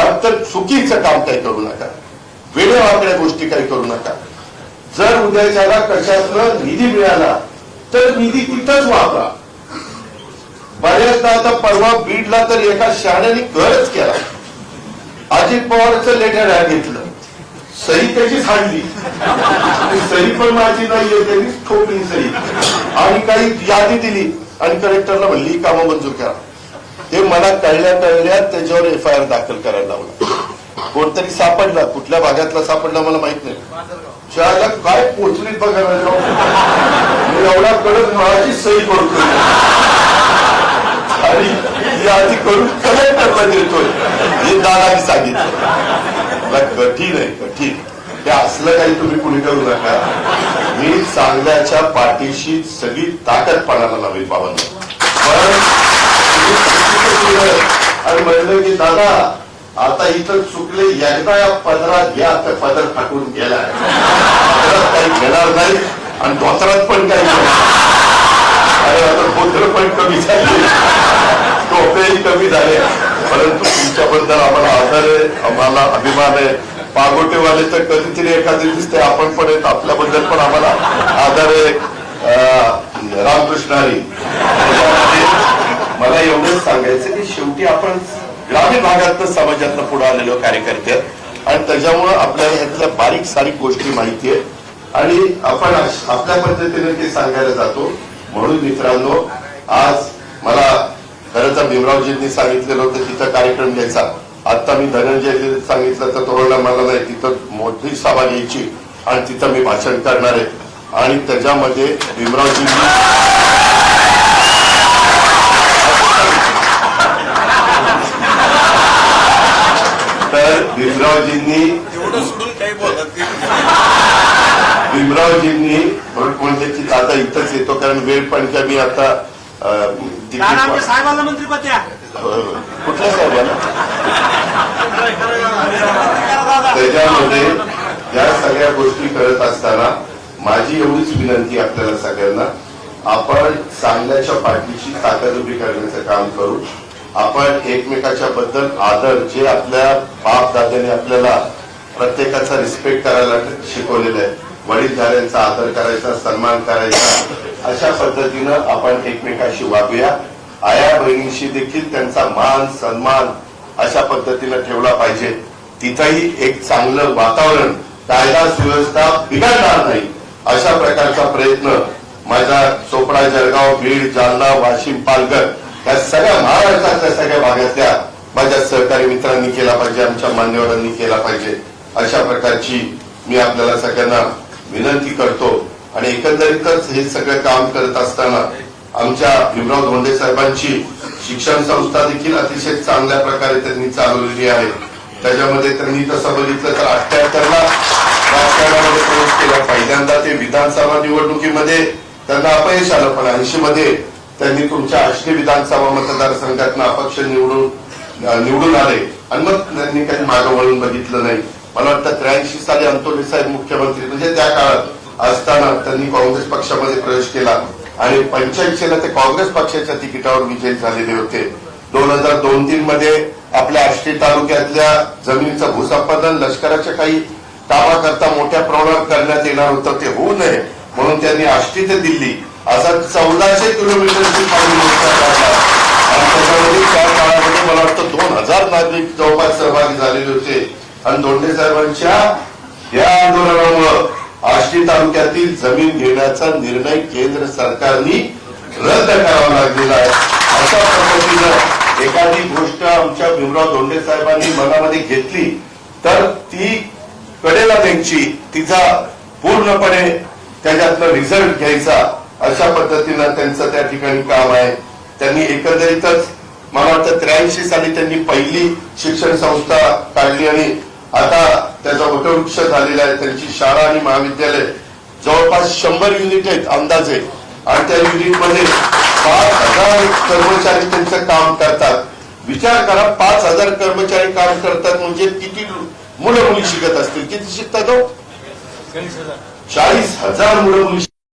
मात्र चुकीचं काम काही करू नका, वेडेवाकड्या गोष्टी काही करू नका. जर उद्याच्याला कशातनं निधी मिळाला तर निधी तिथंच वापरा. बऱ्याचदा आता परवा बीडला तर एका शहाण्याने करच केला. अजित पवारचं लेटर घेतलं, सही त्याचीच हाडली, सही पण माझी नाहीये, त्यांनी ठोकली सही आणि काही यादी दिली आणि कलेक्टरला म्हणली कामं मंजूर करा. ते मला कळल्या त्याच्यावर FIR दाखल करायला लावला. कोणतरी सापडला, कुठल्या भागातला सापडला मला माहित नाही. शाळेला काय पोचली बघायला एवढा कडक माझी सही करतोय आणि यादी करून कलेक्टरला देतोय, हे दादानी सांगितलं. कठीण आहे, कठीण. ते असलं काही तुम्ही कुणी करू नका. मी चांगल्याच्या पाठीशी सगळी ताकद पणाला लावेल बाबांना. आणि म्हणलं की दादा आता इथं चुकले, एकदा या पदरात घ्या, तर पदर फाटून गेलाय, पदरात काही घेणार नाही आणि धोत्रात पण काही अरे आता धोत्र पण कमी झाले, टोपेही कमी झाले. परंतु तुमच्याबद्दल आम्हाला आदर आहे, आम्हाला अभिमान आहे. पागोटेवाले तर कधीतरी एखादी दिसते, आपण पण येत, आपल्याबद्दल पण आम्हाला आदर आहे. रामकृष्ण हरी. मला एवढंच सांगायचं की शेवटी आपण ग्रामीण भागातनं समाजातनं पुढे आलेलो कार्यकर्ते आणि त्याच्यामुळं आपल्याला ह्यातल्या बारीक सारीक गोष्टी माहिती आहे आणि आपण आपल्या पद्धतीने ते सांगायला जातो. म्हणून मित्रांनो, आज मला खरं तर भीमरावजींनी सांगितलेलं होतं तिथं कार्यक्रम घ्यायचा. आता मी धनंजय सांगितलं तर तोरला मला नाही, तिथं मोठी सभा घ्यायची आणि तिथं मी भाषण करणार आहे आणि त्याच्यामध्ये भीमरावजींनी तर भीमरावजींनी म्हणजे आता इथंच येतो कारण वेळ पण कमी. आता साहेबांना मंत्रीपद द्या. कुठल्या साहेबांना? त्याच्यामध्ये या सगळ्या गोष्टी करत असताना माझी एवढीच विनंती आपल्याला सगळ्यांना, आपण चांगल्याच्या पाठीशी ताकद उभी करण्याचं काम करू. आपण एकमेकाच्या बद्दल आदर, जे आपल्या बाप दादाने आपल्याला प्रत्येकाचा रिस्पेक्ट करायला शिकवलेलं आहे, वडीलधाऱ्यांचा आदर करायचा, सन्मान करायचा, अशा पद्धतीनं आपण एकमेकाशी वागूया. आया बहिणीशी देखील त्यांचा मान सन्मान अशा पद्धतीनं ठेवला पाहिजे. तिथंही एक चांगलं वातावरण, कायदा सुव्यवस्था बिघडणार नाही अशा प्रकारचा प्रयत्न माझा चोपडा, जळगाव, बीड, जालना, वाशिम, पालघर या सगळ्या महाराष्ट्रातल्या सगळ्या भागातल्या माझ्या सहकारी मित्रांनी केला पाहिजे, आमच्या मान्यवरांनी केला पाहिजे. अशा प्रकारची मी आपल्याला सगळ्यांना विनंती करतो. आणि एकंदरीतच हे सगळं काम करत असताना आमच्या भीमराव धोंडे साहेबांची शिक्षण संस्था देखील अतिशय चांगल्या प्रकारे त्यांनी चालवलेली आहे. त्याच्यामध्ये त्यांनी तसं बघितलं तर 78ला राजकारणामध्ये प्रवेश केला. पहिल्यांदा ते विधानसभा निवडणुकीमध्ये त्यांना अपयश आलं, पण 80 मध्ये त्यांनी तुमच्या आष्टी विधानसभा मतदारसंघातून अपक्ष निवडून आले आणि मग त्यांनी काही मागं वळून बघितलं नाही. मला वाटतं 83 साली अंतोली साहेब मुख्यमंत्री म्हणजे त्या काळात असताना त्यांनी काँग्रेस पक्षामध्ये प्रवेश केला आणि 85ला ते काँग्रेस पक्षाच्या तिकिटावर विजयी झालेले होते. 2002-3 मध्ये आपल्या आष्टी तालुक्यातल्या जमिनीचं भूसंपादन लष्कराच्या काही कामाकरता मोठ्या प्रमाणात करण्यात येणार होतं, ते होऊ नये म्हणून त्यांनी आष्टी ते दिल्ली असा 1400 किलोमीटरची पाणी मोर्चा काढला आणि त्याच्यामध्ये त्या काळामध्ये मला वाटतं 2000 नागरिक जवळपास सहभागी झालेले होते. आणि धोंडे साहेबांच्या या आंदोलनामुळे आष्टी तालुक्यातील जमीन घेण्याचा निर्णय केंद्र सरकारने रद्द करावा लागलेला आहे. अशा पद्धतीनं एखादी गोष्ट आमच्या भीमराव धोंडे साहेबांनी मनामध्ये घेतली तर ती कडेला द्यायची, तिचा पूर्णपणे त्याच्यातनं रिझल्ट घ्यायचा, अशा पद्धतीनं त्यांचं त्या ठिकाणी काम आहे. त्यांनी एकंदरीतच मला वाटतं 83 साली त्यांनी पहिली शिक्षण संस्था काढली आणि आता त्याचा वटवृक्ष झालेला आहे. त्यांची शाळा आणि महाविद्यालय जवळपास 100 युनिट आहेत अंदाजे आणि त्या युनिटमध्ये 5000 कर्मचारी त्यांचं काम करतात. विचार करा, 5000 कर्मचारी काम करतात म्हणजे किती मुलं मुली शिकत असतील, किती शिकतात हो? 40,000 मुलं मुली